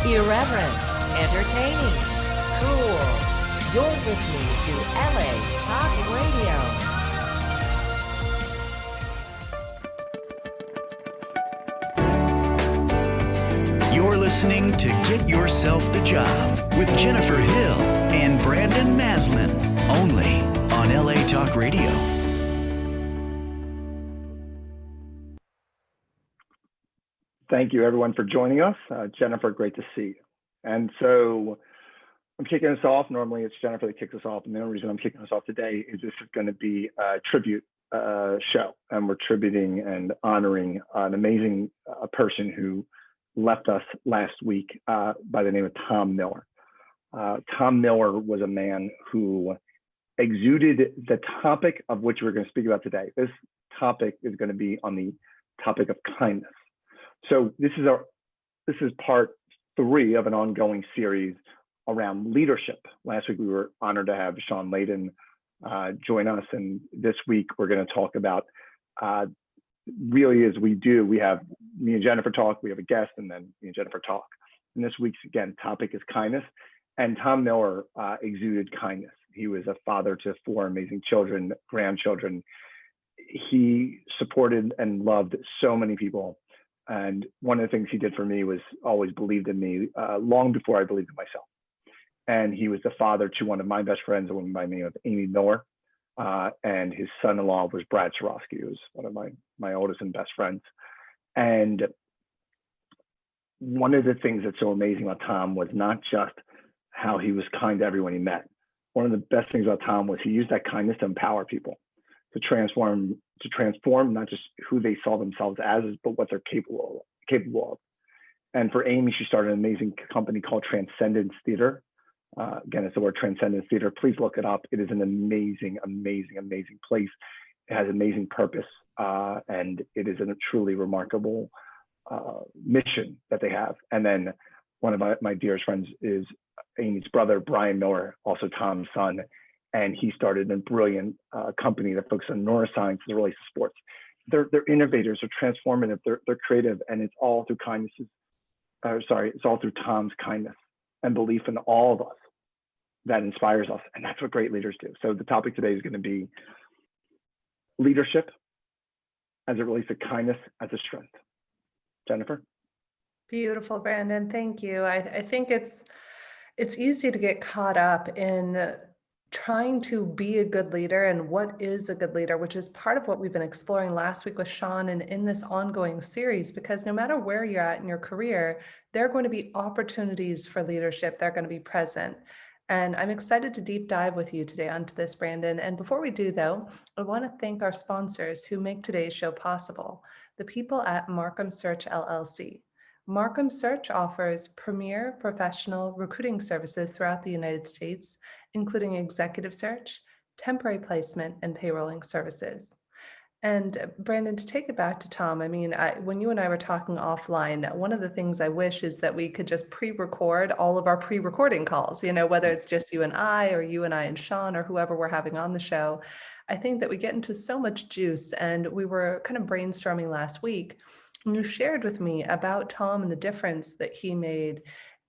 Irreverent, entertaining, cool. You're listening to LA Talk Radio. You're listening to Get Yourself the Job with Jennifer Hill and Brandon Maslan, only on LA Talk Radio. Thank you, everyone, for joining us. Jennifer, great to see you. And so I'm kicking us off. Normally, it's Jennifer that kicks us off. And the only reason I'm kicking us off today is this is going to be a tribute show. And we're tributing and honoring an amazing person who left us last week by the name of Tom Miller. Tom Miller was a man who exuded the topic of which we're going to speak about today. This topic is going to be on the topic of kindness. So this is part 3 of an ongoing series around leadership. Last week we were honored to have Sean Layden join us, and this week we're going to talk about really, as we do, we have me and Jennifer talk, we have a guest, and then me and Jennifer talk. And this week's topic is kindness. And Tom Miller exuded kindness. He was a father to 4 amazing children, grandchildren. He supported and loved so many people. And one of the things he did for me was always believed in me long before I believed in myself. And he was the father to one of my best friends, a woman by the name of Amy Miller. And his son-in-law was Brad Swarovski, who was one of my oldest and best friends. And one of the things that's so amazing about Tom was not just how he was kind to everyone he met. One of the best things about Tom was he used that kindness to empower people, to transform not just who they saw themselves as, but what they're capable of. And for Amy, she started an amazing company called Transcendence Theater. Again, it's the word Transcendence Theater. Please look it up. It is an amazing, amazing, amazing place. It has amazing purpose, and it is a truly remarkable mission that they have. And then one of my dearest friends is Amy's brother, Brian Miller, also Tom's son. And he started a brilliant company that focuses on neuroscience as it relates to sports. They're innovators, they're transformative, they're creative, and it's all through it's all through Tom's kindness and belief in all of us that inspires us. And that's what great leaders do. So the topic today is going to be leadership as it relates to kindness as a strength. Jennifer? Beautiful, Brandon. Thank you. I think it's easy to get caught up in trying to be a good leader and what is a good leader, which is part of what we've been exploring last week with Sean and in this ongoing series, because no matter where you're at in your career, there are going to be opportunities for leadership. They're going to be present. And I'm excited to deep dive with you today onto this, Brandon. And before we do, though, I want to thank our sponsors who make today's show possible, the people at Markham Search LLC. Markham Search offers premier professional recruiting services throughout the United States, including executive search, temporary placement, and payrolling services. And Brandon, to take it back to Tom, when you and I were talking offline, one of the things I wish is that we could just pre-record all of our pre-recording calls, whether it's just you and I, or you and I and Sean, or whoever we're having on the show. I think that we get into so much juice, and we were kind of brainstorming last week. You shared with me about Tom and the difference that he made.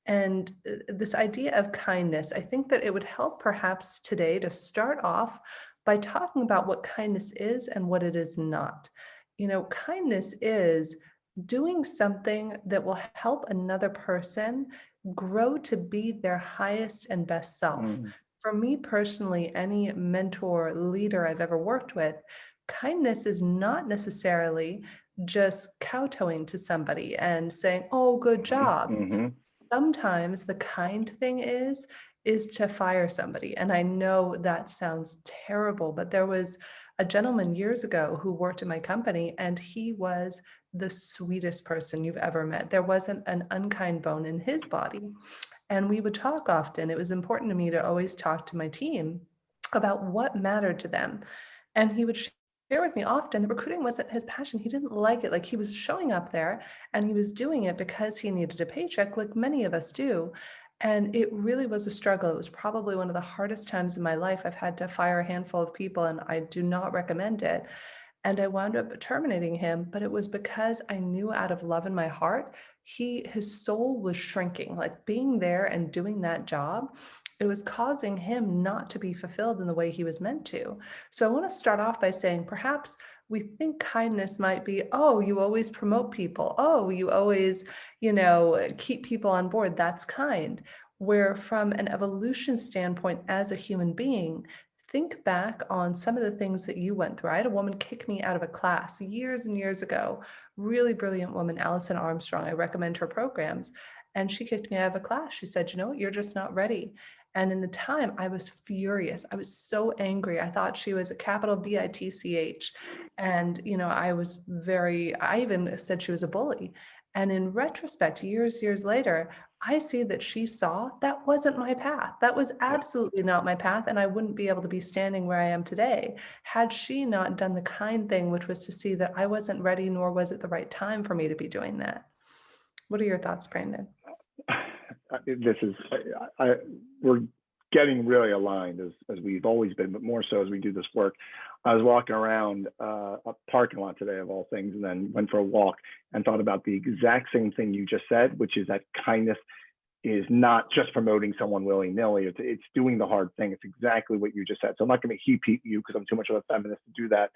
And this idea of kindness, I think that it would help perhaps today to start off by talking about what kindness is and what it is not. Kindness is doing something that will help another person grow to be their highest and best self. For me personally, any mentor, leader I've ever worked with, kindness is not necessarily just kowtowing to somebody and saying, "Oh, good job." Mm-hmm. Sometimes the kind thing is to fire somebody. And I know that sounds terrible, but there was a gentleman years ago who worked in my company, and he was the sweetest person you've ever met. There wasn't an unkind bone in his body. And we would talk often. It was important to me to always talk to my team about what mattered to them. And he would share with me often that recruiting wasn't his passion. He didn't like it. Like, he was showing up there and he was doing it because he needed a paycheck, like many of us do. And it really was a struggle. It was probably one of the hardest times in my life. I've had to fire a handful of people, and I do not recommend it. And I wound up terminating him, but it was because I knew out of love in my heart, his soul was shrinking, like being there and doing that job. It was causing him not to be fulfilled in the way he was meant to. So I want to start off by saying perhaps we think kindness might be, oh, you always promote people. Oh, you always, keep people on board. That's kind. Where from an evolution standpoint as a human being, think back on some of the things that you went through. I had a woman kick me out of a class years and years ago, really brilliant woman, Allison Armstrong. I recommend her programs. And she kicked me out of a class. She said, you know what, you're just not ready. And in the time, I was furious. I was so angry. I thought she was a capital BITCH. And, I even said she was a bully. And in retrospect, years later, I see that she saw that wasn't my path. That was absolutely not my path. And I wouldn't be able to be standing where I am today had she not done the kind thing, which was to see that I wasn't ready, nor was it the right time for me to be doing that. What are your thoughts, Brandon? We're getting really aligned as we've always been, but more so as we do this work. I was walking around a parking lot today, of all things, and then went for a walk and thought about the exact same thing you just said, which is that kindness is not just promoting someone willy-nilly. It's doing the hard thing. It's exactly what you just said. So I'm not going to heap you because I'm too much of a feminist to do that.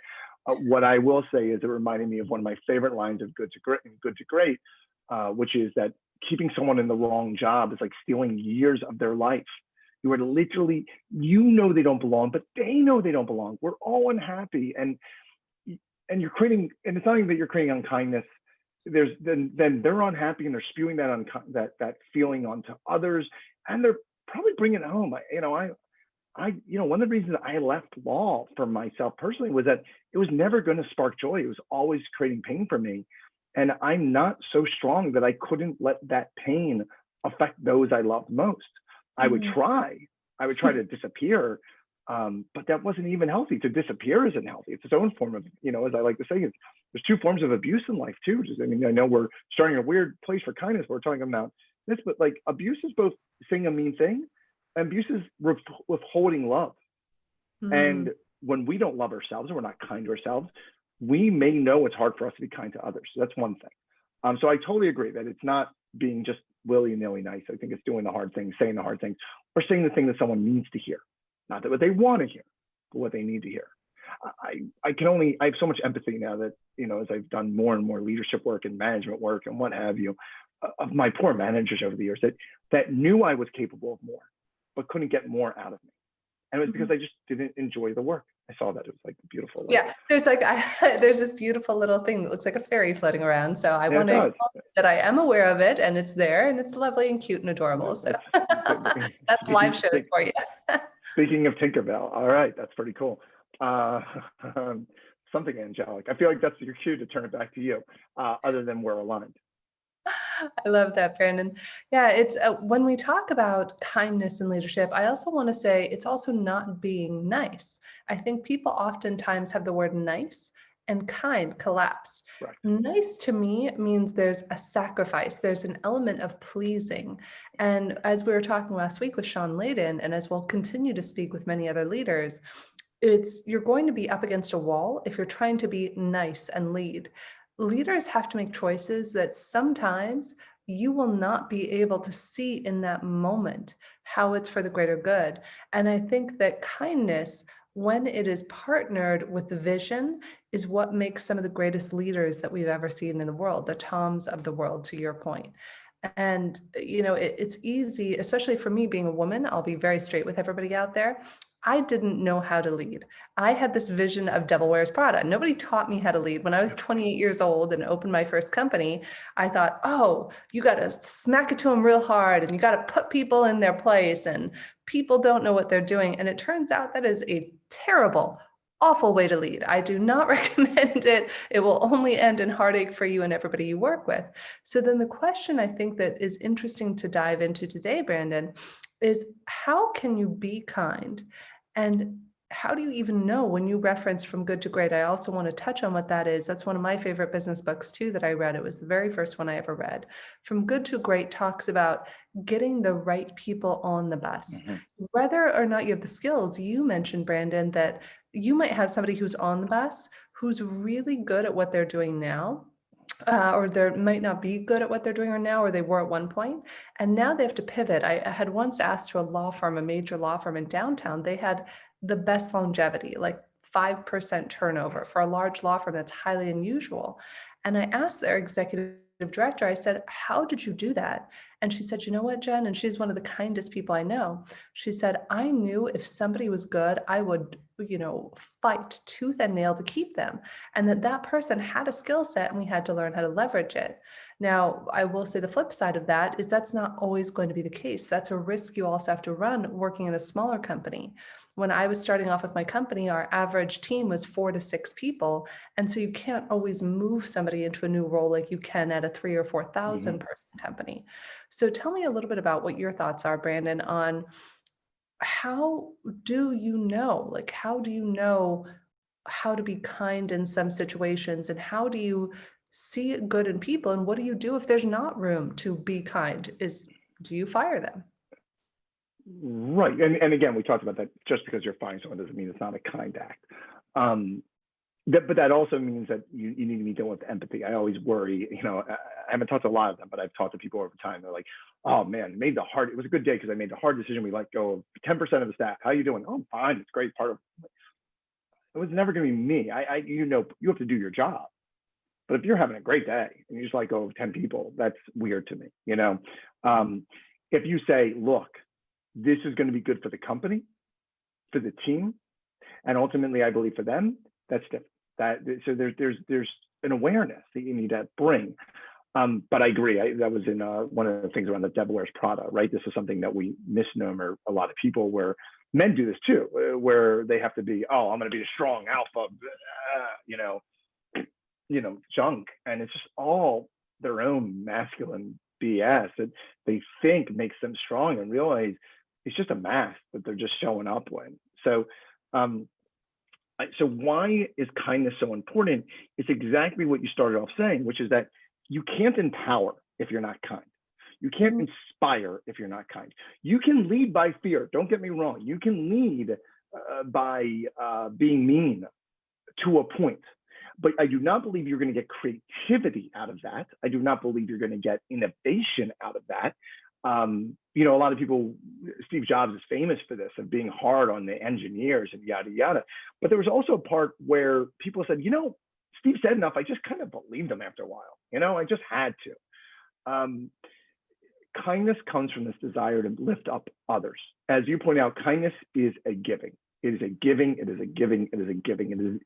What I will say is it reminded me of one of my favorite lines of Good to Great, which is that keeping someone in the wrong job is like stealing years of their life. You are literally, they don't belong, but they know they don't belong. We're all unhappy, and you're creating, and it's not even that you're creating unkindness. Then they're unhappy and they're spewing that feeling onto others, and they're probably bringing it home. One of the reasons I left law for myself personally was that it was never going to spark joy. It was always creating pain for me, and I'm not so strong that I couldn't let that pain affect those I loved most. I would try to disappear, but that wasn't even healthy. To disappear isn't healthy. It's its own form of, as I like to say, there's two forms of abuse in life too. I know we're starting a weird place for kindness. We're talking about this, but like abuse is both saying a mean thing, and abuse is withholding love. And when we don't love ourselves and we're not kind to ourselves, we may know it's hard for us to be kind to others. So that's one thing. So I totally agree that it's not being just willy-nilly nice. I think it's doing the hard things, saying the hard things, or saying the thing that someone needs to hear. Not that what they want to hear, but what they need to hear. I have so much empathy now that, as I've done more and more leadership work and management work and what have you, of my poor managers over the years that knew I was capable of more, but couldn't get more out of me. And it was because I just didn't enjoy the work. I saw that it was like beautiful. Yeah, there's there's this beautiful little thing that looks like a fairy floating around. So I want to acknowledge that I am aware of it, and it's there, and it's lovely and cute and adorable. So that's live shows for you. Speaking of Tinkerbell, all right, that's pretty cool. Something angelic. I feel like that's your cue to turn it back to you, other than we're aligned. I love that, Brandon. Yeah, it's when we talk about kindness and leadership, I also want to say it's also not being nice. I think people oftentimes have the word nice and kind collapsed. Right. Nice to me means there's a sacrifice, there's an element of pleasing. And as we were talking last week with Sean Layden, and as we'll continue to speak with many other leaders, you're going to be up against a wall if you're trying to be nice and lead. Leaders have to make choices that sometimes you will not be able to see in that moment how it's for the greater good. And I think that kindness, when it is partnered with the vision, is what makes some of the greatest leaders that we've ever seen in the world, the Toms of the world, to your point. And, it's easy, especially for me being a woman, I'll be very straight with everybody out there. I didn't know how to lead. I had this vision of Devil Wears Prada. Nobody taught me how to lead. When I was 28 years old and opened my first company, I thought, oh, you got to smack it to them real hard and you got to put people in their place and people don't know what they're doing. And it turns out that is a terrible, awful way to lead. I do not recommend it. It will only end in heartache for you and everybody you work with. So then the question I think that is interesting to dive into today, Brandon, is how can you be kind? And how do you even know when you reference From Good to Great? I also want to touch on what that is. That's one of my favorite business books too that I read. It was the very first one I ever read. From Good to Great talks about getting the right people on the bus. Whether or not you have the skills, you mentioned, Brandon, that you might have somebody who's on the bus who's really good at what they're doing now, or they might not be good at what they're doing now, or they were at one point, and now they have to pivot. I had once asked to a law firm, a major law firm in downtown, they had the best longevity, like 5% turnover for a large law firm. That's highly unusual. And I asked their executive director, I said, how did you do that? And she said, you know what, Jen? And she's one of the kindest people I know. She said, I knew if somebody was good, I would, fight tooth and nail to keep them. And that person had a skill set and we had to learn how to leverage it. Now, I will say the flip side of that is that's not always going to be the case. That's a risk you also have to run working in a smaller company. When I was starting off with my company, our average team was 4 to 6 people. And so you can't always move somebody into a new role like you can at a 3,000 or 4,000 person company. So tell me a little bit about what your thoughts are, Brandon, on how do you know, how to be kind in some situations, and how do you see good in people, and what do you do if there's not room to be kind? Do you fire them? Right. And again, we talked about that. Just because you're firing someone doesn't mean it's not a kind act. But that also means that you need to be dealing with empathy. I always worry, I haven't talked to a lot of them, but I've talked to people over time. They're like, oh man, it was a good day because I made the hard decision. We let go of 10% of the staff. How are you doing? Oh, I'm fine. It's great. It was never going to be me. You have to do your job. But if you're having a great day and you just let go of 10 people, that's weird to me. If you say, look, this is going to be good for the company, for the team, and ultimately I believe for them, that's different. So there's an awareness that you need to bring. But I agree. That was in one of the things around the Devil Wears Prada, right? This is something that we misnomer a lot of people, where men do this too, where they have to be, I'm going to be a strong alpha, junk. And it's just all their own masculine BS that they think makes them strong, and realize it's just a mask that they're just showing up with. So why is kindness so important? It's exactly what you started off saying, which is that you can't empower if you're not kind. You can't inspire if you're not kind. You can lead by fear. Don't get me wrong. You can lead by being mean to a point. But I do not believe you're going to get creativity out of that. I do not believe you're going to get innovation out of that. A lot of people, Steve Jobs is famous for this, of being hard on the engineers and yada, yada. But there was also a part where people said, Steve said enough. I just kind of believed him after a while. I just had to. Kindness comes from this desire to lift up others. As you point out, kindness is a giving. It is a giving. It is a giving. It is a giving. It is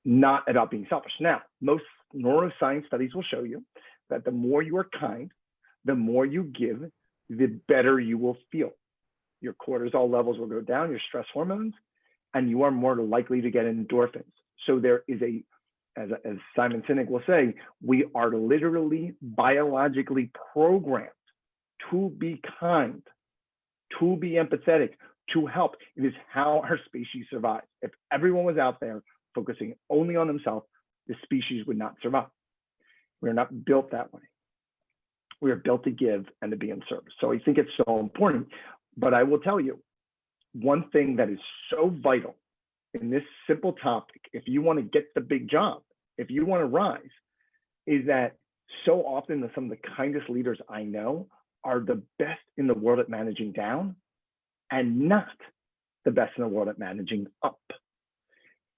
not about being selfish. Now, most neuroscience studies will show you that the more you are kind, the more you give, the better you will feel. Your cortisol levels will go down, your stress hormones, and you are more likely to get endorphins. So there is as Simon Sinek will say, we are literally biologically programmed to be kind, to be empathetic, to help. It is how our species survives. If everyone was out there focusing only on themselves, the species would not survive. We're not built that way. We are built to give and to be in service. So I think it's so important. But I will tell you, one thing that is so vital in this simple topic, if you want to get the big job, if you want to rise, is that so often some of the kindest leaders I know are the best in the world at managing down and not the best in the world at managing up.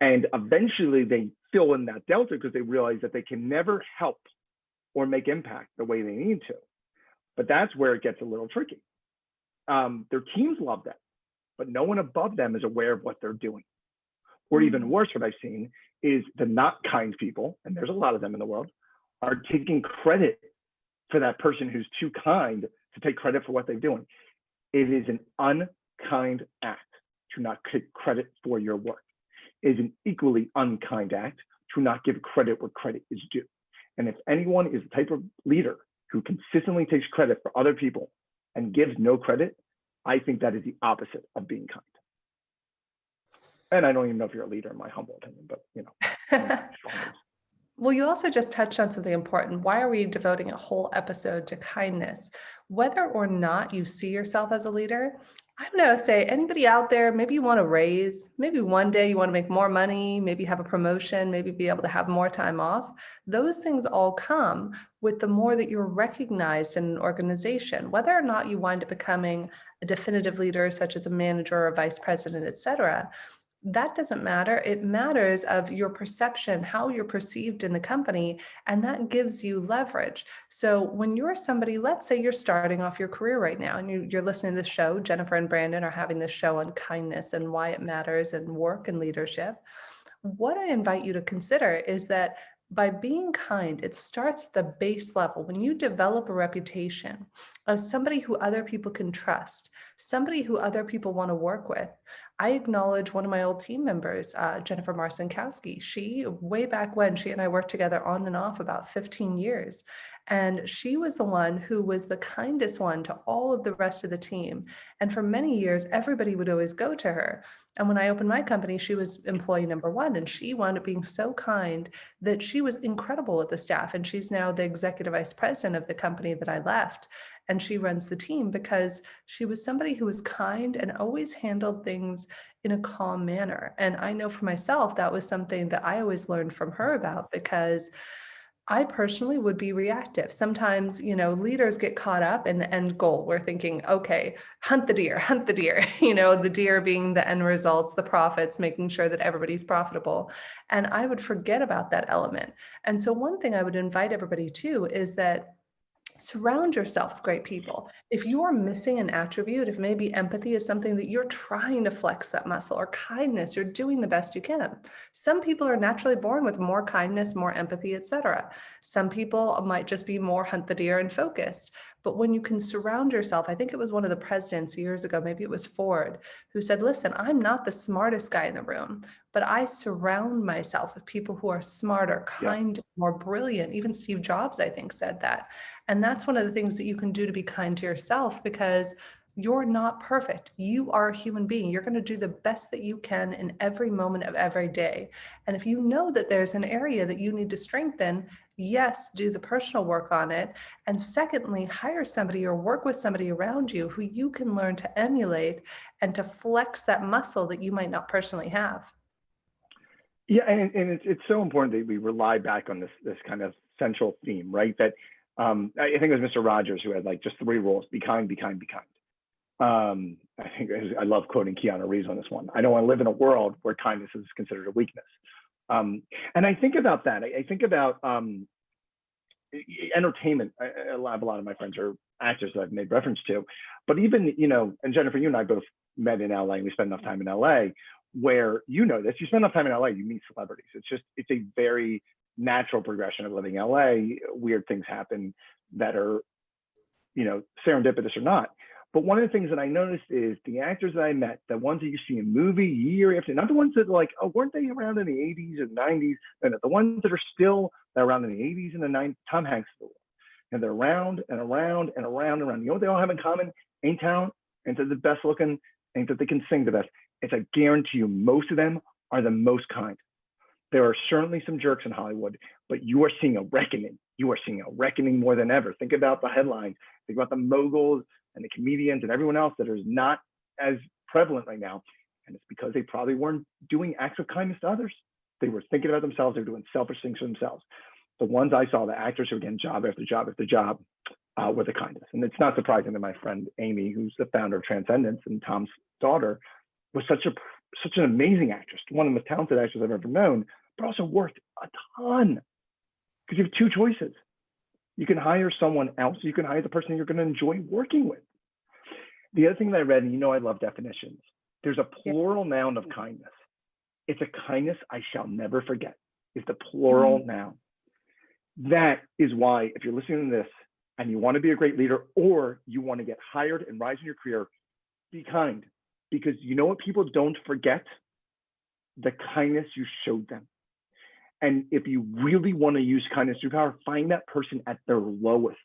And eventually they fill in that delta because they realize that they can never help or make impact the way they need to. But that's where it gets a little tricky. Their teams love them, but no one above them is aware of what they're doing. Or even worse, what I've seen is the not kind people, and there's a lot of them in the world, are taking credit for that person who's too kind to take credit for what they're doing. It is an unkind act to not take credit for your work. It is an equally unkind act to not give credit where credit is due. And if anyone is the type of leader who consistently takes credit for other people and gives no credit, I think that is the opposite of being kind. And I don't even know if you're a leader, in my humble opinion, but Well, you also just touched on something important. Why are we devoting a whole episode to kindness? Whether or not you see yourself as a leader, I'm going to say anybody out there, maybe you want to raise, maybe one day you want to make more money, maybe have a promotion, maybe be able to have more time off. Those things all come with the more that you're recognized in an organization, whether or not you wind up becoming a definitive leader, such as a manager or a vice president, et cetera. That doesn't matter. It matters of your perception, how you're perceived in the company, and that gives you leverage. So when you're somebody, let's say you're starting off your career right now and you're listening to this show, Jennifer and Brandon are having this show on kindness and why it matters and work and leadership. What I invite you to consider is that by being kind, it starts at the base level. When you develop a reputation as somebody who other people can trust, somebody who other people want to work with. I acknowledge one of my old team members, Jennifer Marcinkowski. She, way back when, she and I worked together on and off about 15 years. And she was the one who was the kindest one to all of the rest of the team. And for many years, everybody would always go to her. And when I opened my company, she was employee number one, and she wound up being so kind that she was incredible with the staff. And she's now the executive vice president of the company that I left. And she runs the team because she was somebody who was kind and always handled things in a calm manner. And I know for myself, that was something that I always learned from her about, because I personally would be reactive. Sometimes, leaders get caught up in the end goal. We're thinking, okay, hunt the deer, the deer being the end results, the profits, making sure that everybody's profitable. And I would forget about that element. And so one thing I would invite everybody to is that surround yourself with great people. If you're missing an attribute, if maybe empathy is something that you're trying to flex that muscle, or kindness, you're doing the best you can. Some people are naturally born with more kindness, more empathy, etc. Some people might just be more hunt the deer and focused. But when you can surround yourself, I think it was one of the presidents years ago, maybe it was Ford, who said, listen, I'm not the smartest guy in the room, but I surround myself with people who are smarter, kinder, more brilliant. Even Steve Jobs, I think, said that. And that's one of the things that you can do to be kind to yourself, because you're not perfect. You are a human being. You're going to do the best that you can in every moment of every day. And if you know that there's an area that you need to strengthen, yes, do the personal work on it. And secondly, hire somebody or work with somebody around you who you can learn to emulate and to flex that muscle that you might not personally have. Yeah, and it's so important that we rely back on this kind of central theme, right? That I think it was Mr. Rogers who had like just 3 rules: be kind, be kind, be kind. I love quoting Keanu Reeves on this one. I don't want to live in a world where kindness is considered a weakness. And I think about that. I think about entertainment. I have a lot of my friends are actors that I've made reference to, but even, and Jennifer, you and I both met in LA, and we spent enough time in LA where, you spend enough time in LA, you meet celebrities. It's a very natural progression of living LA. Weird things happen that are, serendipitous or not. But one of the things that I noticed is the actors that I met, the ones that you see in movie year after, not the ones that are like, oh, weren't they around in the 80s and 90s? And the ones that are still around in the 80s and the 90s, Tom Hanks, and they're around and around and around and around. You know what they all have in common? Ain't talent, ain't that the best looking, ain't that they can sing the best. It's I guarantee you, most of them are the most kind. There are certainly some jerks in Hollywood, but you are seeing a reckoning. You are seeing a reckoning more than ever. Think about the headlines. Think about the moguls and the comedians and everyone else that is not as prevalent right now. And it's because they probably weren't doing acts of kindness to others. They were thinking about themselves. They were doing selfish things for themselves. The ones I saw, the actors who were getting job after job after job, were the kindest. And it's not surprising that my friend Amy, who's the founder of Transcendence and Tom's daughter, was such an amazing actress, one of the most talented actors I've ever known, but also worked a ton. Because you have 2 choices. You can hire someone else. You can hire the person you're going to enjoy working with. The other thing that I read, and I love definitions. There's a plural noun of kindness. It's a kindness I shall never forget. It's the plural noun. That is why, if you're listening to this and you want to be a great leader, or you want to get hired and rise in your career, be kind. Because you know what people don't forget? The kindness you showed them. And if you really want to use kindness to power, find that person at their lowest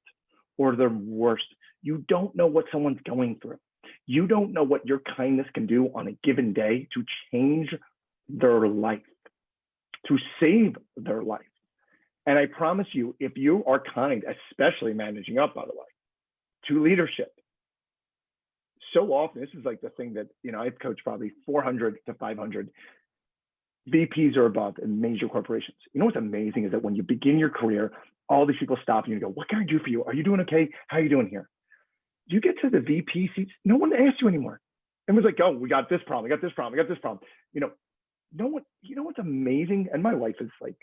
or their worst. You don't know what someone's going through. You don't know what your kindness can do on a given day to change their life, to save their life. And I promise you, if you are kind, especially managing up, by the way, to leadership, so often, this is like the thing that, I've coached probably 400 to 500 VPs or above in major corporations. You know what's amazing is that when you begin your career, all these people stop you and go, what can I do for you? Are you doing okay? How are you doing here? You get to the VP seats, no one asks you anymore. And was like, oh, we got this problem, we got this problem, we got this problem. No one, what's amazing? And my wife is like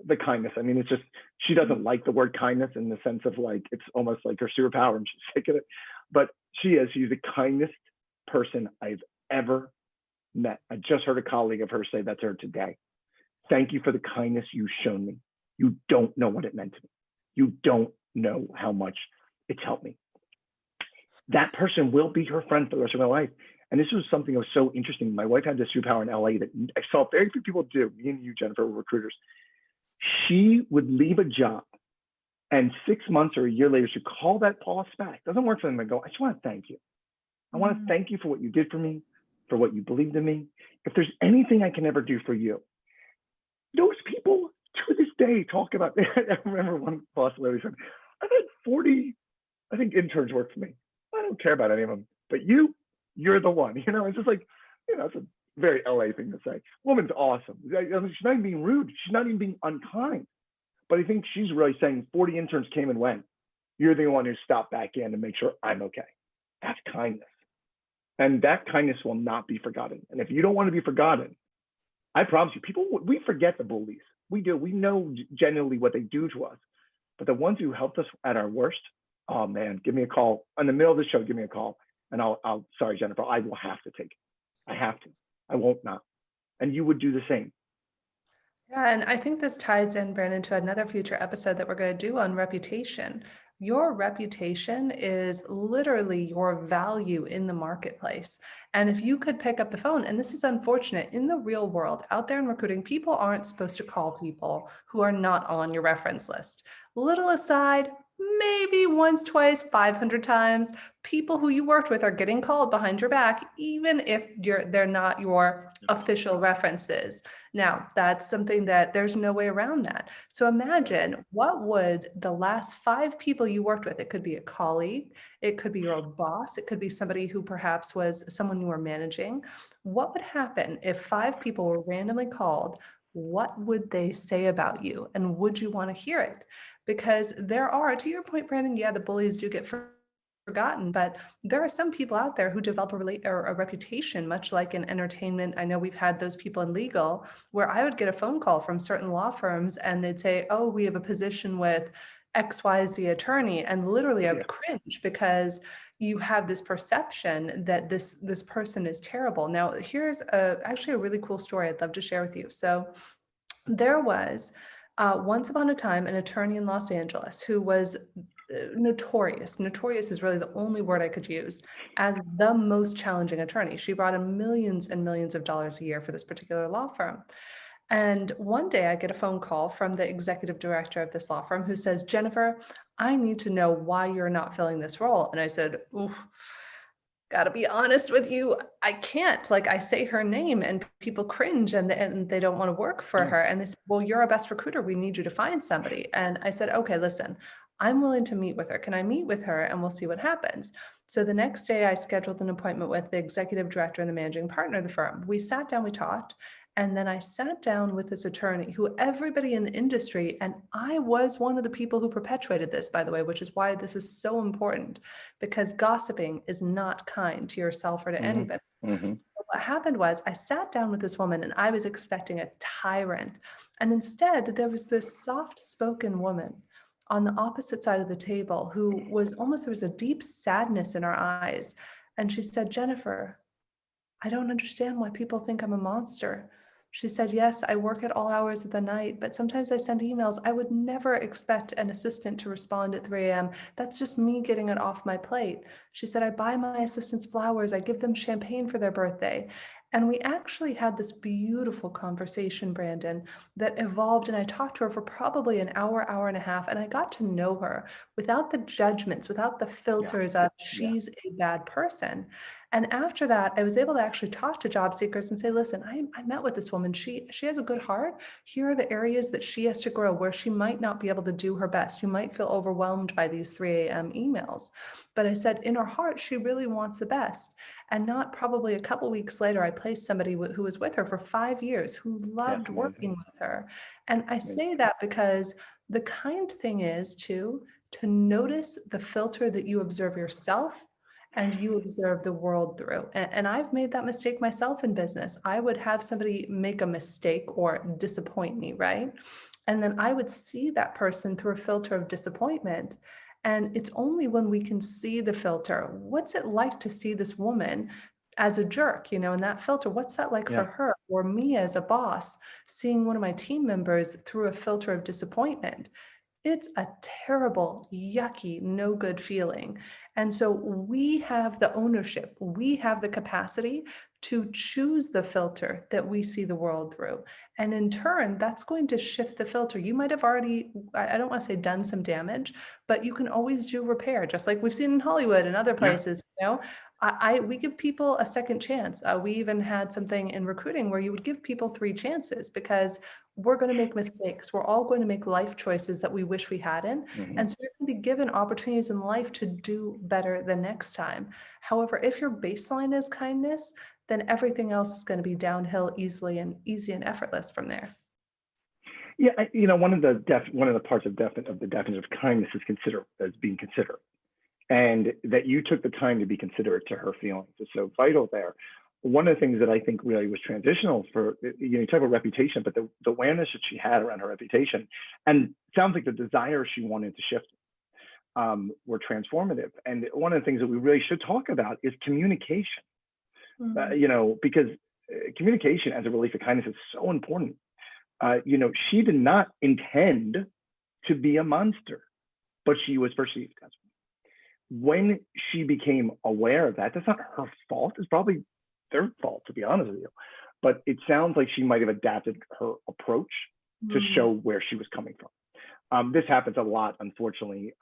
the kindness. I mean, it's just, she doesn't like the word kindness in the sense of like, it's almost like her superpower and she's sick of it. But she's the kindest person I've ever met. I just heard a colleague of hers say that to her today. Thank you for the kindness you've shown me. You don't know what it meant to me. You don't know how much it's helped me. That person will be her friend for the rest of my life. And this was something that was so interesting. My wife had this superpower in LA that I saw very few people do. Me and you, Jennifer, were recruiters. She would leave a job and 6 months or a year later, she'd call that boss back. Doesn't work for them and go, I just want to thank you. I want to thank you for what you did for me, for what you believed in me. If there's anything I can ever do for you, those people to this day talk about that. I remember one boss lady said, I've had 40, I think, interns work for me. I don't care about any of them, but you're the one. It's just like, it's a very LA thing to say. Woman's awesome. She's not even being rude. She's not even being unkind. But I think she's really saying 40 interns came and went. You're the one who stopped back in to make sure I'm okay. That's kindness. And that kindness will not be forgotten. And if you don't want to be forgotten, I promise you, we forget the bullies. We do. We know genuinely what they do to us. But the ones who helped us at our worst, oh man, give me a call. In the middle of the show, give me a call. And I'll sorry, Jennifer, I will have to take it. I have to. I won't not. And you would do the same. Yeah, and I think this ties in, Brandon, to another future episode that we're going to do on reputation. Your reputation is literally your value in the marketplace. And if you could pick up the phone, and this is unfortunate, in the real world, out there in recruiting, people aren't supposed to call people who are not on your reference list. Little aside, maybe once, twice, 500 times, people who you worked with are getting called behind your back, even if they're not your official references. Now, that's something that there's no way around that. So imagine, what would the last 5 people you worked with, it could be a colleague, it could be your old boss, it could be somebody who perhaps was someone you were managing. What would happen if 5 people were randomly called? What would they say about you? And would you want to hear it? Because there are, to your point, Brandon, yeah, the bullies do get forgotten, but there are some people out there who develop a reputation, much like in entertainment. I know we've had those people in legal where I would get a phone call from certain law firms and they'd say, oh, we have a position with XYZ attorney. And literally I would cringe because you have this perception that this person is terrible. Now, here's actually a really cool story I'd love to share with you. So there was once upon a time an attorney in Los Angeles who was notorious is really the only word I could use, as the most challenging attorney. She brought in millions and millions of dollars a year for this particular law firm. And one day I get a phone call from the executive director of this law firm who says, Jennifer, I need to know why you're not filling this role. And I said, oof, gotta be honest with you, I can't. Like, I say her name and people cringe and they don't want to work for her. And they said, well, you're a best recruiter. We need you to find somebody. And I said, okay, listen, I'm willing to meet with her. Can I meet with her and we'll see what happens? So the next day I scheduled an appointment with the executive director and the managing partner of the firm. We sat down, we talked. And then I sat down with this attorney who everybody in the industry, and I was one of the people who perpetuated this, by the way, which is why this is so important, because gossiping is not kind to yourself or to anybody. Mm-hmm. What happened was I sat down with this woman and I was expecting a tyrant. And instead there was this soft-spoken woman on the opposite side of the table who was almost, there was a deep sadness in her eyes. And she said, Jennifer, I don't understand why people think I'm a monster. She said, yes, I work at all hours of the night, but sometimes I send emails. I would never expect an assistant to respond at 3 a.m. That's just me getting it off my plate. She said, I buy my assistants flowers. I give them champagne for their birthday. And we actually had this beautiful conversation, Brandon, that evolved. And I talked to her for probably an hour, hour and a half. And I got to know her without the judgments, without the filters of she's a bad person. And after that, I was able to actually talk to job seekers and say, listen, I met with this woman. She has a good heart. Here are the areas that she has to grow where she might not be able to do her best. You might feel overwhelmed by these 3 a.m. emails. But I said, in her heart, she really wants the best. And not probably a couple weeks later, I placed somebody who was with her for 5 years, who Yeah, loved working amazing. with her. And I Amazing. say that because the kind thing is to notice the filter that you observe yourself and you observe the world through. And I've made that mistake myself in business. I would have somebody make a mistake or disappoint me, right? And then I would see that person through a filter of disappointment. And it's only when we can see the filter, what's it like to see this woman as a jerk, in that filter? What's that like for Yeah. her or me as a boss, seeing one of my team members through a filter of disappointment? It's a terrible, yucky, no good feeling. And so we have the ownership, we have the capacity to choose the filter that we see the world through. And in turn, that's going to shift the filter. You might have already, I don't want to say done some damage, but you can always do repair, just like we've seen in Hollywood and other Yeah. places, we give people a second chance. We even had something in recruiting where you would give people 3 chances because we're going to make mistakes. We're all going to make life choices that we wish we hadn't. Mhm. And so you're going to be given opportunities in life to do better the next time. However, if your baseline is kindness, then everything else is going to be downhill easy and effortless from there. Yeah, one of the parts of the definition of kindness is being considerate, and that you took the time to be considerate to her feelings is so vital there. One of the things that I think really was transitional for, you talk about reputation, but the awareness that she had around her reputation, and it sounds like the desire she wanted to shift, were transformative. And one of the things that we really should talk about is communication, because communication as a relief of kindness is so important. She did not intend to be a monster, but she was perceived as one. When she became aware of that, that's not her fault. It's probably their fault, to be honest with you. But it sounds like she might have adapted her approach to show where she was coming from. This happens a lot, unfortunately,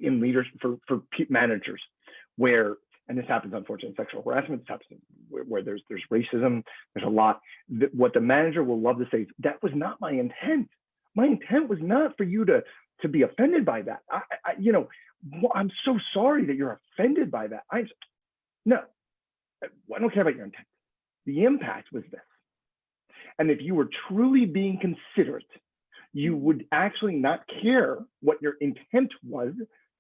in leaders for managers, where, and this happens, unfortunately, in sexual harassment. This happens where there's racism. There's a lot. What the manager will love to say is, that was not my intent. My intent was not for you to be offended by that. I'm so sorry that you're offended by that. No, I don't care about your intent. The impact was this. And if you were truly being considerate, you would actually not care what your intent was.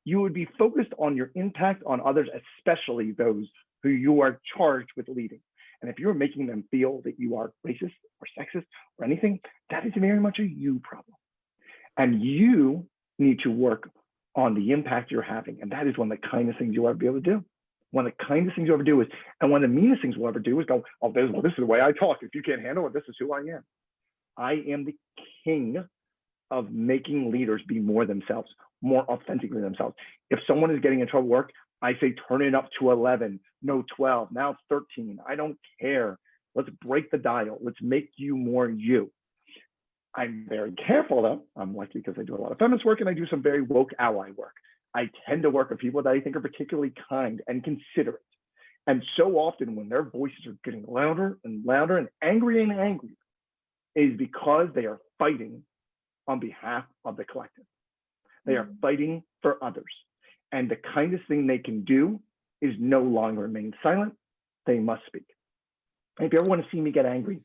You would be focused on your impact on others, especially those who you are charged with leading. And if you're making them feel that you are racist or sexist or anything, that is very much a you problem. And you need to work on the impact you're having. And that is one of the kindest things you'll ever be able to do. One of the kindest things you'll ever do is, and one of the meanest things we'll ever do is go, oh, this is the way I talk. If you can't handle it, this is who I am. I am the king of making leaders be more themselves, more authentically themselves. If someone is getting in trouble at work, I say, turn it up to 11, no 12, now it's 13. I don't care. Let's break the dial. Let's make you more you. I'm very careful, though. I'm lucky because I do a lot of feminist work and I do some very woke ally work. I tend to work with people that I think are particularly kind and considerate. And so often when their voices are getting louder and louder and angrier, is because they are fighting on behalf of the collective. They are fighting for others. And the kindest thing they can do is no longer remain silent. They must speak. And if you ever want to see me get angry,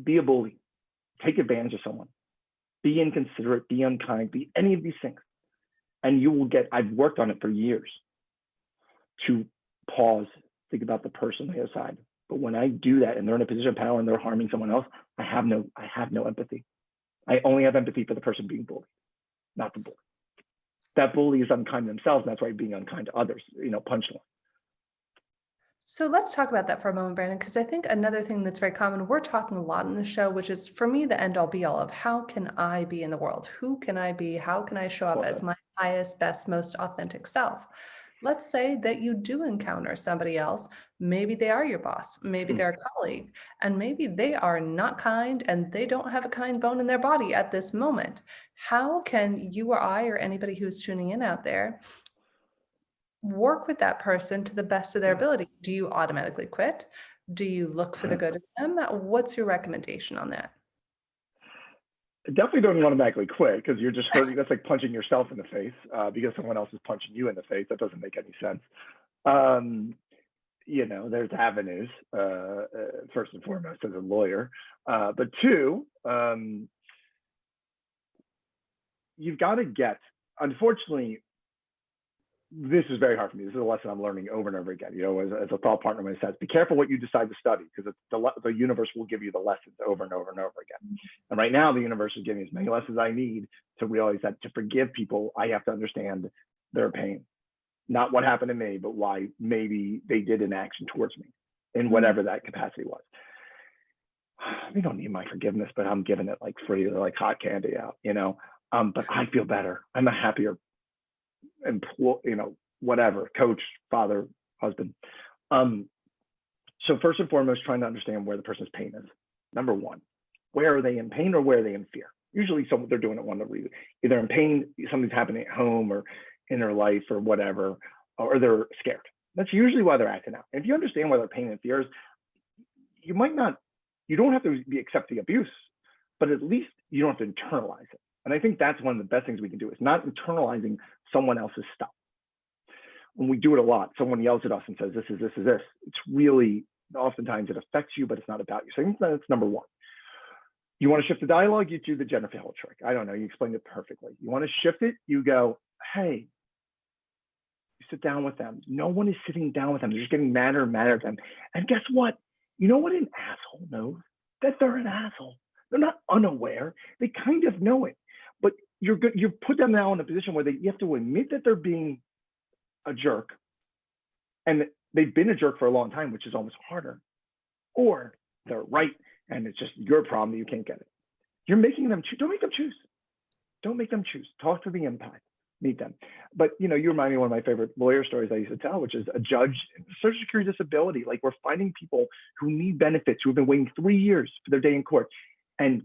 be a bully, take advantage of someone, be inconsiderate, be unkind, be any of these things. And you will get, I've worked on it for years, to pause, think about the person on the other side. But when I do that and they're in a position of power and they're harming someone else, I have no empathy. I only have empathy for the person being bullied, not the bully. That bully is unkind to themselves, and that's why being unkind to others, punchline. So let's talk about that for a moment, Brandon, because I think another thing that's very common, we're talking a lot in the show, which is for me, the end all be all of how can I be in the world? Who can I be? How can I show up as my highest, best, most authentic self? Let's say that you do encounter somebody else. Maybe they are your boss, maybe they're a colleague, and maybe they are not kind and they don't have a kind bone in their body at this moment. How can you or I or anybody who's tuning in out there work with that person to the best of their ability? Do you automatically quit? Do you look for the good in them? What's your recommendation on that? I definitely don't automatically quit, because you're just hurting. That's like punching yourself in the face because someone else is punching you in the face. That doesn't make any sense. There's avenues, first and foremost as a lawyer. But two, you've got to get, unfortunately, this is very hard for me. This is a lesson I'm learning over and over again. As a thought partner, when it says, be careful what you decide to study, because the universe will give you the lessons over and over and over again. And right now, the universe is giving me as many lessons I need to realize that to forgive people, I have to understand their pain, not what happened to me, but why maybe they did an action towards me in whatever that capacity was. They don't need my forgiveness, but I'm giving it like free, like hot candy out, but I feel better. I'm a happier whatever, coach, father, husband. So first and foremost, trying to understand where the person's pain is. Number one, where are they in pain or where are they in fear? Usually they're doing it one of the reasons. Either in pain, something's happening at home or in their life or whatever, or they're scared. That's usually why they're acting out. And if you understand why their pain and fear is, you don't have to accept the abuse, but at least you don't have to internalize it. And I think that's one of the best things we can do, is not internalizing someone else's stuff. When we do it a lot, someone yells at us and says, this is this. It's really, oftentimes it affects you, but it's not about you. So I think that's number one. You want to shift the dialogue, you do the Jennifer Hill trick. I don't know, you explained it perfectly. You want to shift it, you go, hey, you sit down with them. No one is sitting down with them. They're just getting madder and madder at them. And guess what? You know what an asshole knows? That they're an asshole. They're not unaware. They kind of know it. But you put them now in a position where you have to admit that they're being a jerk, and they've been a jerk for a long time, which is almost harder, or they're right and it's just your problem that you can't get it. You're making them choose. Don't make them choose. Don't make them choose. Talk to the impact. Meet them. But you remind me of one of my favorite lawyer stories I used to tell, which is a judge, Social Security disability. Like, we're finding people who need benefits, who have been waiting 3 years for their day in court, and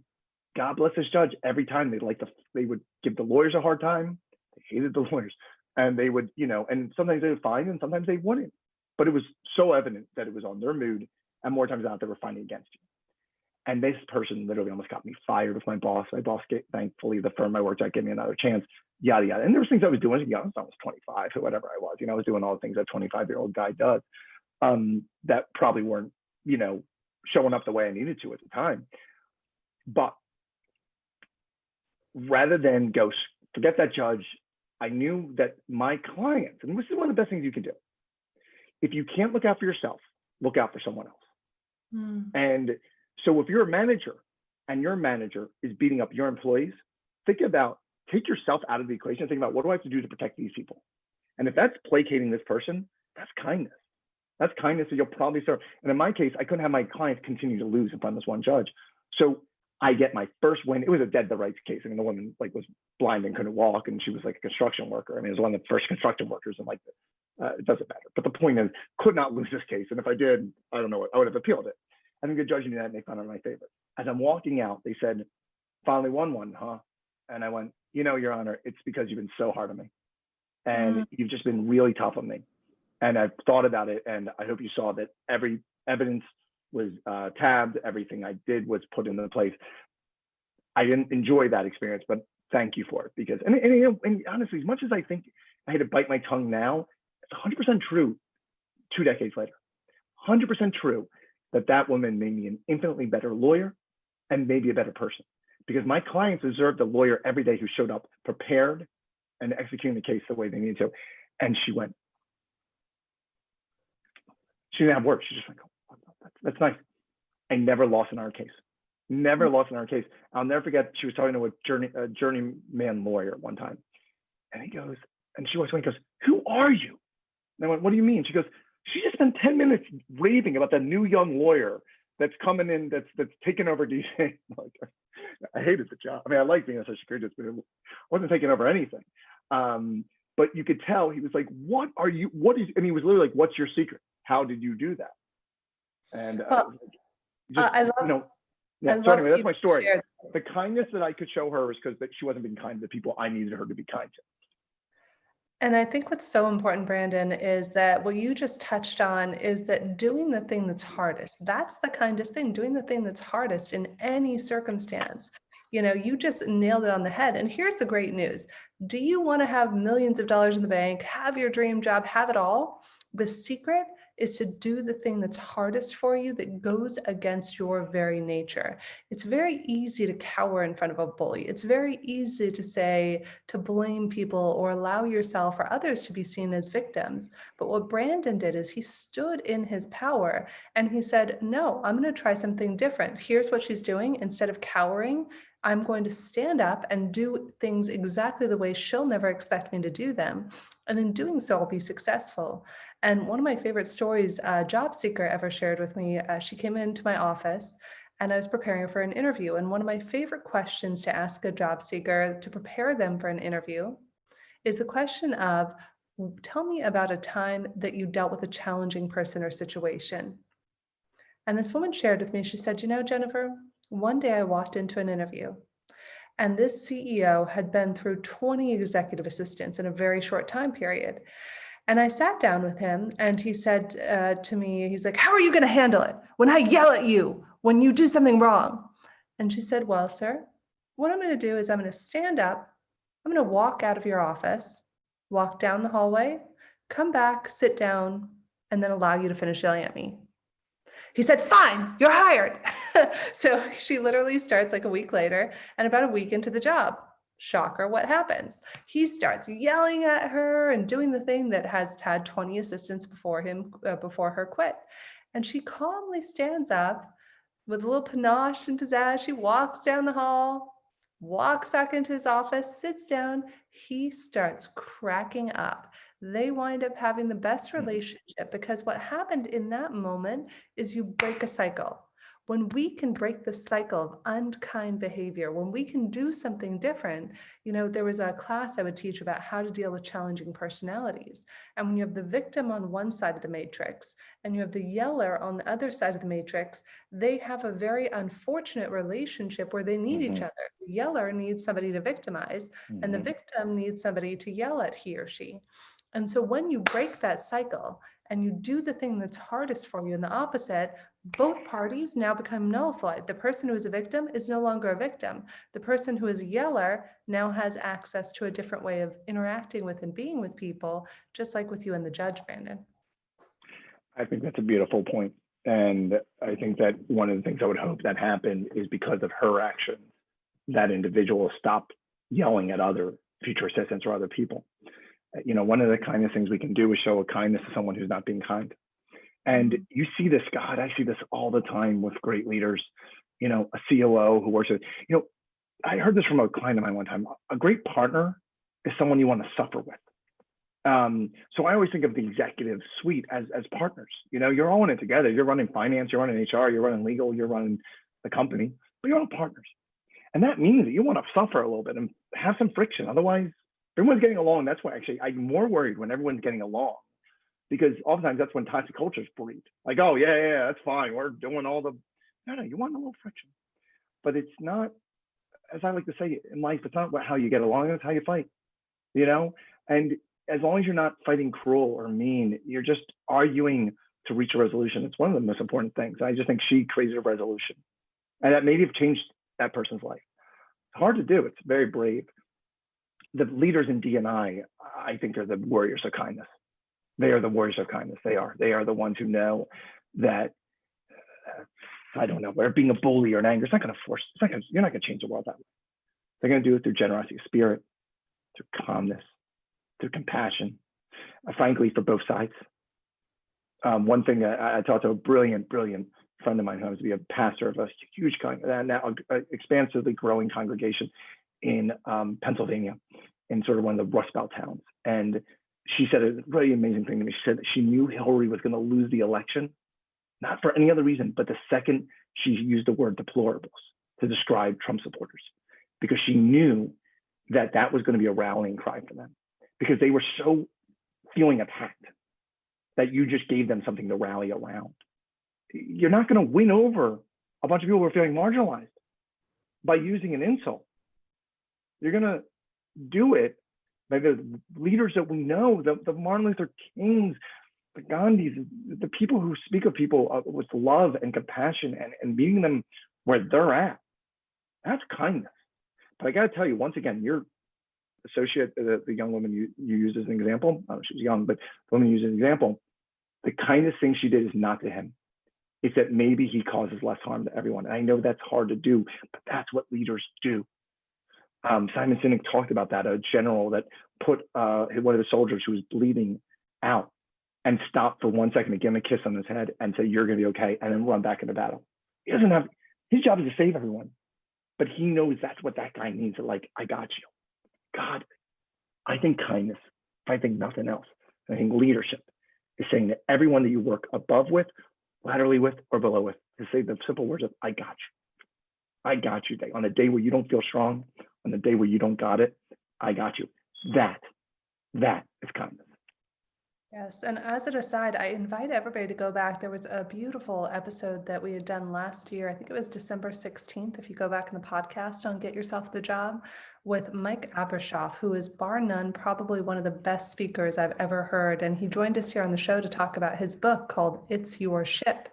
God bless this judge. Every time they would give the lawyers a hard time. They hated the lawyers, and they would, and sometimes they would find, and sometimes they wouldn't. But it was so evident that it was on their mood, and more times than not, they were fighting against you. And this person literally almost got me fired with my boss. My boss, thankfully, the firm I worked at gave me another chance. Yada yada. And there was things I was doing. To be honest, I was 25 or whatever I was. I was doing all the things that 25-year-old guy does, that probably weren't, showing up the way I needed to at the time. But rather than go forget that judge, I knew that my clients, and this is one of the best things you can do, if you can't look out for yourself, look out for someone else. And so if you're a manager and your manager is beating up your employees, take yourself out of the equation and think about, what do I have to do to protect these people? And if that's placating this person, that's kindness. That's kindness that you'll probably serve. And in my case, I couldn't have my clients continue to lose in front of this one judge. So I get my first win. It was a dead to rights case. I mean, the woman was blind and couldn't walk, and she was like a construction worker. I mean, it was one of the first construction workers, and it doesn't matter. But the point is, could not lose this case. And if I did, I don't know what, I would have appealed it. I think the judge knew that, and they found it my favorite. As I'm walking out, they said, finally won one, huh? And I went, Your Honor, it's because you've been so hard on me. And you've just been really tough on me. And I've thought about it, and I hope you saw that every evidence was tabbed. Everything I did was put into place. I didn't enjoy that experience, but thank you for it. Because, and honestly, as much as I think I had to bite my tongue now, it's 100% true 2 decades later. 100% true that woman made me an infinitely better lawyer and maybe a better person. Because my clients deserved a lawyer every day who showed up prepared and executing the case the way they needed to. And she didn't have words. She just went, oh, that's nice. I never lost in our case. Never lost in our case. I'll never forget, she was talking to a journeyman lawyer one time. And she walks away and goes, who are you? And I went, what do you mean? She goes, she just spent 10 minutes raving about that new young lawyer that's coming in, that's taking over DC. I hated the job. I mean, I liked being a social security, but it wasn't taking over anything. But you could tell he was like, and he was literally like, what's your secret? How did you do that? And I love so anyway, that's my story. The kindness that I could show her was because she wasn't being kind to the people I needed her to be kind to. And I think what's so important, Brandon, is that what you just touched on is that doing the thing that's hardest, that's the kindest thing, doing the thing that's hardest in any circumstance. You just nailed it on the head. And here's the great news. Do you want to have millions of dollars in the bank, have your dream job, have it all? The secret is to do the thing that's hardest for you that goes against your very nature. It's very easy to cower in front of a bully. It's very easy to say, to blame people or allow yourself or others to be seen as victims. But what Brandon did is he stood in his power and he said, no, I'm going to try something different. Here's what she's doing. Instead of cowering, I'm going to stand up and do things exactly the way she'll never expect me to do them. And in doing so, I'll be successful. And one of my favorite stories, a job seeker ever shared with me, she came into my office and I was preparing for an interview. And one of my favorite questions to ask a job seeker to prepare them for an interview is the question of, tell me about a time that you dealt with a challenging person or situation. And this woman shared with me, she said, Jennifer, one day I walked into an interview and this CEO had been through 20 executive assistants in a very short time period. And I sat down with him and he said to me, he's like, how are you going to handle it when I yell at you, when you do something wrong? And she said, well, sir, what I'm going to do is I'm going to stand up, I'm going to walk out of your office, walk down the hallway, come back, sit down, and then allow you to finish yelling at me. He said, fine, you're hired. So she literally starts like a week later and about a week into the job. Shocker, what happens? He starts yelling at her and doing the thing that has had 20 assistants before her quit. And she calmly stands up with a little panache and pizzazz. She walks down the hall, walks back into his office, sits down. He starts cracking up. They wind up having the best relationship because what happened in that moment is you break a cycle. When we can break the cycle of unkind behavior, when we can do something different, there was a class I would teach about how to deal with challenging personalities. And when you have the victim on one side of the matrix and you have the yeller on the other side of the matrix, they have a very unfortunate relationship where they need each other. The yeller needs somebody to victimize, and the victim needs somebody to yell at he or she. And so when you break that cycle and you do the thing that's hardest for you in the opposite, both parties now become nullified. The person who is a victim is no longer a victim. The person who is a yeller now has access to a different way of interacting with and being with people, just like with you and the judge, Brandon. I think that's a beautiful point. And I think that one of the things I would hope that happened is because of her actions, that individual stopped yelling at other future assistants or other people. One of the kindest things we can do is show a kindness to someone who's not being kind. And you see this, God, I see this all the time with great leaders, a COO who works with, I heard this from a client of mine one time. A great partner is someone you want to suffer with. So I always think of the executive suite as partners. You're all in it together. You're running finance, you're running HR, you're running legal, you're running the company, but you're all partners. And that means that you want to suffer a little bit and have some friction. Otherwise, everyone's getting along. That's why actually I'm more worried when everyone's getting along, because oftentimes that's when toxic cultures breed. Like, oh yeah, that's fine. We're doing all the, no, you want a little friction, but it's not, as I like to say in life, it's not how you get along, it's how you fight, and as long as you're not fighting cruel or mean, you're just arguing to reach a resolution. It's one of the most important things. I just think she created a resolution, and that maybe have changed that person's life. It's hard to do. It's very brave. The leaders in D&I think, are the warriors of kindness. They are the warriors of kindness. They are the ones who know that, I don't know, where being a bully or an anger, it's not going to force, you're not going to change the world that way. They're going to do it through generosity of spirit, through calmness, through compassion, frankly, for both sides. One thing I talked to a brilliant friend of mine who happens to be a pastor of a huge, now expansively growing congregation in Pennsylvania, in sort of one of the Rust Belt towns. And she said a really amazing thing to me. She said that she knew Hillary was going to lose the election, not for any other reason, but the second she used the word deplorables to describe Trump supporters, because she knew that that was going to be a rallying cry for them, because they were so feeling attacked that you just gave them something to rally around. You're not going to win over a bunch of people who are feeling marginalized by using an insult. You're going to do it by the leaders that we know, the Martin Luther Kings, the Gandhis, the people who speak of people with love and compassion and meeting them where they're at. That's kindness. But I got to tell you, once again, your associate, the young woman you used as an example, she was young, but the woman you used as an example, the kindest thing she did is not to him. It's that maybe he causes less harm to everyone. And I know that's hard to do, but that's what leaders do. Simon Sinek talked about that, a general that put one of the soldiers who was bleeding out and stopped for 1 second to give him a kiss on his head and say, "You're going to be okay," and then run back into battle. He doesn't have, his job is to save everyone, but he knows that's what that guy needs. Like, I got you. God, I think kindness, I think nothing else. I think leadership is saying that everyone that you work above with, laterally with, or below with, to say the simple words of, "I got you. I got you." On a day where you don't feel strong, on the day where you don't got it, I got you. That is kindness. Yes, and as an aside, I invite everybody to go back. There was a beautiful episode that we had done last year. I think it was December 16th, if you go back in the podcast on Get Yourself the Job, with Mike Abershoff, who is bar none probably one of the best speakers I've ever heard. And he joined us here on the show to talk about his book called It's Your Ship,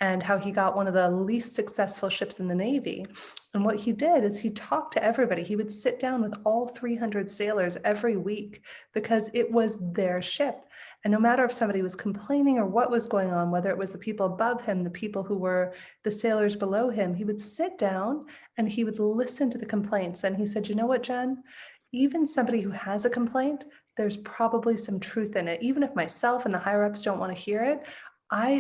and how he got one of the least successful ships in the Navy. And what he did is he talked to everybody. He would sit down with all 300 sailors every week because it was their ship. And no matter if somebody was complaining or what was going on, whether it was the people above him, the people who were the sailors below him, he would sit down and he would listen to the complaints. And he said, "You know what, Jen? Even somebody who has a complaint, there's probably some truth in it. Even if myself and the higher ups don't want to hear it,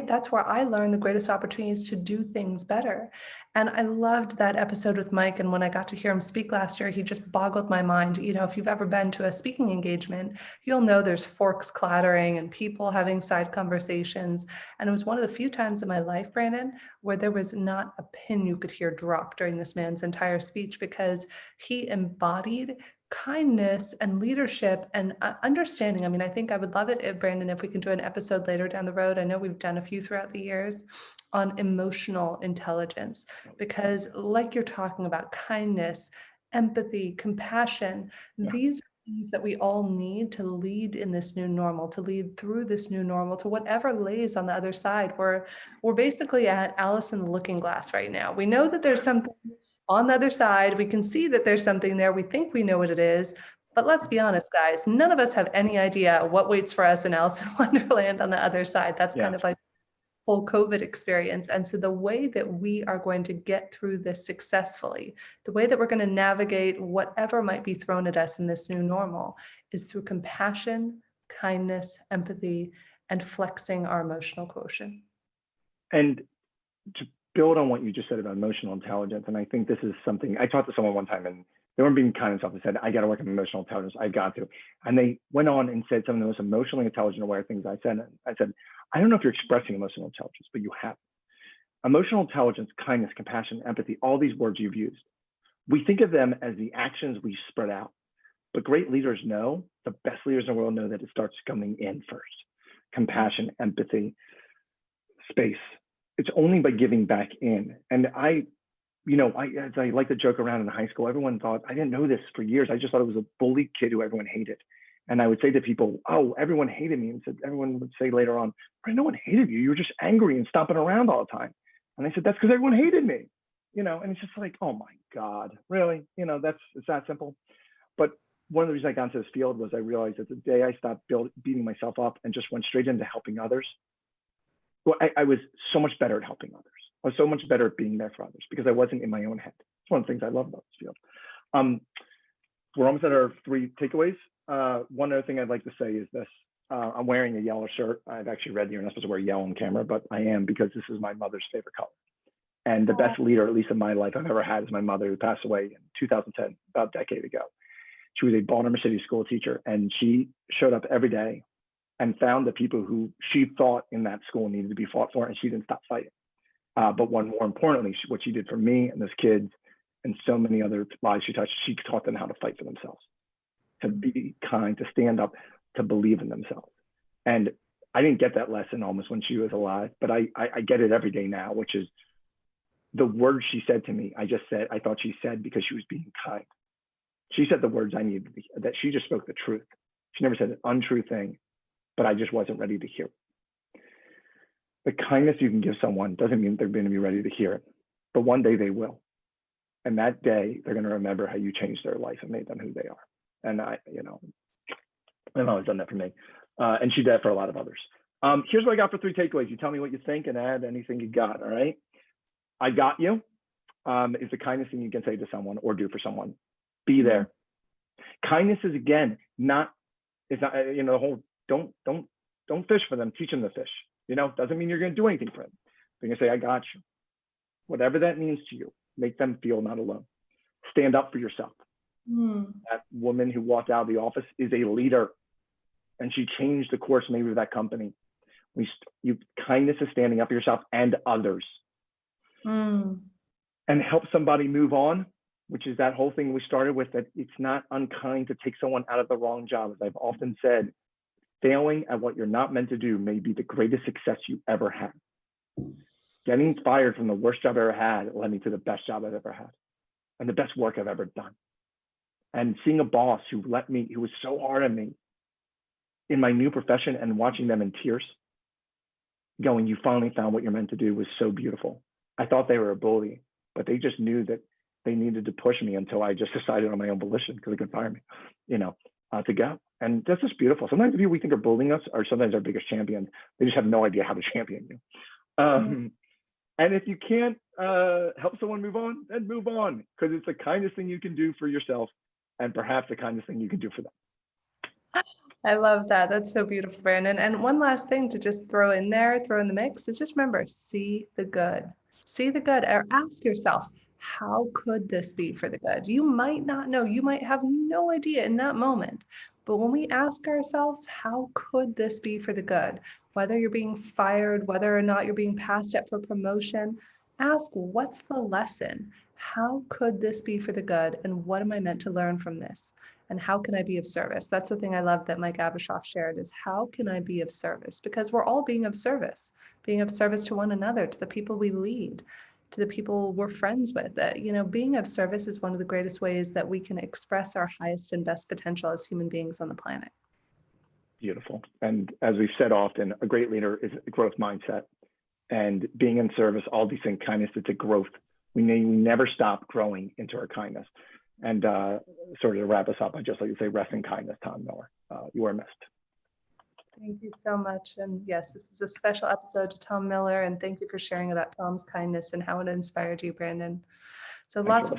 that's where I learned the greatest opportunities to do things better." And I loved that episode with Mike. And when I got to hear him speak last year, he just boggled my mind. You know, if you've ever been to a speaking engagement, you'll know there's forks clattering and people having side conversations. And it was one of the few times in my life, Brandon, where there was not a pin you could hear drop during this man's entire speech, because he embodied kindness and leadership and understanding. I mean, I think I would love it, Brandon, if we can do an episode later down the road. I know we've done a few throughout the years on emotional intelligence, because like you're talking about, kindness, empathy, compassion, these are things that we all need to lead in this new normal, to lead through this new normal, to whatever lays on the other side. We're basically at Alice in the Looking Glass right now. We know that there's something on the other side. We can see that there's something there. We think we know what it is. But let's be honest, guys, none of us have any idea what waits for us in Alice in Wonderland on the other side. That's kind of like the whole COVID experience. And so the way that we are going to get through this successfully, the way that we're going to navigate whatever might be thrown at us in this new normal, is through compassion, kindness, empathy, and flexing our emotional quotient. And to build on what you just said about emotional intelligence, and I think this is something I talked to someone one time, and they weren't being kind and stuff. They said, "I got to work on emotional intelligence. I got to." And they went on and said some of the most emotionally intelligent, aware things I said. I said, "I don't know if you're expressing emotional intelligence, but you have. Emotional intelligence, kindness, compassion, empathy, all these words you've used. We think of them as the actions we spread out. But great leaders know, the best leaders in the world know, that it starts coming in first. Compassion, empathy, space. It's only by giving back in." And I like to joke around in high school, everyone thought, I didn't know this for years, I just thought it was a bully kid who everyone hated. And I would say to people, "Oh, everyone hated me." And everyone would say later on, "No one hated you. You were just angry and stomping around all the time." And I said, "That's because everyone hated me." And it's just like, oh my God, really? It's that simple. But one of the reasons I got into this field was I realized that the day I stopped beating myself up and just went straight into helping others, well, I was so much better at helping others. I was so much better at being there for others because I wasn't in my own head. It's one of the things I love about this field. We're almost at our 3 takeaways. One other thing I'd like to say is this. I'm wearing a yellow shirt. I've actually read you're not supposed to wear yellow on camera, but I am, because this is my mother's favorite color. And the best leader, at least in my life, I've ever had is my mother, who passed away in 2010, about a decade ago. She was a Baltimore City school teacher, and she showed up every day and found the people who she thought in that school needed to be fought for, and she didn't stop fighting. But more importantly, what she did for me and those kids and so many other lives she touched, she taught them how to fight for themselves, to be kind, to stand up, to believe in themselves. And I didn't get that lesson almost when she was alive, but I get it every day now, which is the words she said to me, I thought she said because she was being kind. She said the words I needed to hear, that she just spoke the truth. She never said an untrue thing, but I just wasn't ready to hear it. The kindness you can give someone doesn't mean they're going to be ready to hear it, but one day they will. And that day, they're going to remember how you changed their life and made them who they are. And I've always done that for me. And she did that for a lot of others. Here's what I got for 3 takeaways. You tell me what you think and add anything you got, all right? I got you is the kindness thing you can say to someone or do for someone. Be there. Kindness is, again, it's not, the whole, don't fish for them, teach them to fish. Doesn't mean you're going to do anything for them. You're going to say, I got you. Whatever that means to you, make them feel not alone. Stand up for yourself. That woman who walked out of the office is a leader, and she changed the course maybe of that company. Kindness is standing up for yourself and others. And help somebody move on, which is that whole thing we started with, that it's not unkind to take someone out of the wrong job. As I've often said, failing at what you're not meant to do may be the greatest success you ever had. Getting fired from the worst job I ever had led me to the best job I've ever had and the best work I've ever done. And seeing a boss who was so hard on me in my new profession and watching them in tears, going, you finally found what you're meant to do, was so beautiful. I thought they were a bully, but they just knew that they needed to push me until I just decided on my own volition, because they could fire me, to go. And that's just beautiful. Sometimes the people we think are bullying us are sometimes our biggest champions. They just have no idea how to champion you. And if you can't help someone move on, then move on, because it's the kindest thing you can do for yourself and perhaps the kindest thing you can do for them. I love that. That's so beautiful, Brandon. And one last thing to just throw in the mix is just remember, see the good. See the good, or ask yourself, how could this be for the good? You might not know, you might have no idea in that moment. But when we ask ourselves, how could this be for the good? Whether you're being fired, whether or not you're being passed up for promotion, ask, what's the lesson? How could this be for the good? And what am I meant to learn from this? And how can I be of service? That's the thing I love that Mike Abishoff shared, is how can I be of service? Because we're all being of service to one another, to the people we lead, to the people we're friends with. Being of service is one of the greatest ways that we can express our highest and best potential as human beings on the planet. Beautiful. And as we've said often, a great leader is a growth mindset. And being in service, all these things, kindness, it's a growth. We never stop growing into our kindness. And sort of to wrap us up, I just like to say, rest in kindness, Tom Miller. You are missed. Thank you so much. And yes, this is a special episode to Tom Miller. And thank you for sharing about Tom's kindness and how it inspired you, Brandon. So lots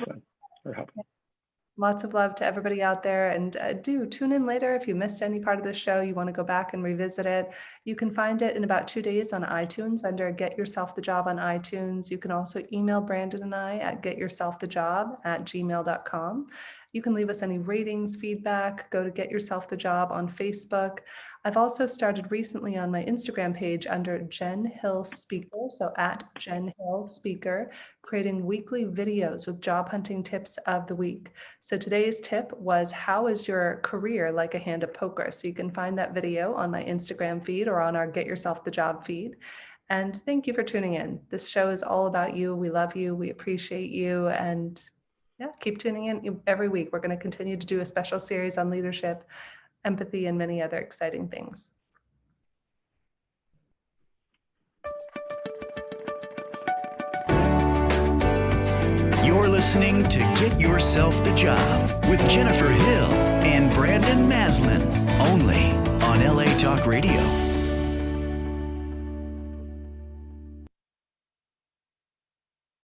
of love to everybody out there. And do tune in later if you missed any part of the show, you want to go back and revisit it. You can find it in about 2 days on iTunes under Get Yourself the Job on iTunes. You can also email Brandon and I at getyourselfthejob@gmail.com. You can leave us any ratings, feedback, go to Get Yourself the Job on Facebook. I've also started recently on my Instagram page under Jen Hill Speaker, so at Jen Hill Speaker, creating weekly videos with job hunting tips of the week. So today's tip was, how is your career like a hand of poker? So you can find that video on my Instagram feed or on our Get Yourself the Job feed. And thank you for tuning in. This show is all about you. We love you. We appreciate you. And keep tuning in every week. We're going to continue to do a special series on leadership, empathy, and many other exciting things. You're listening to Get Yourself the Job with Jennifer Hill and Brandon Maslan, only on LA Talk Radio.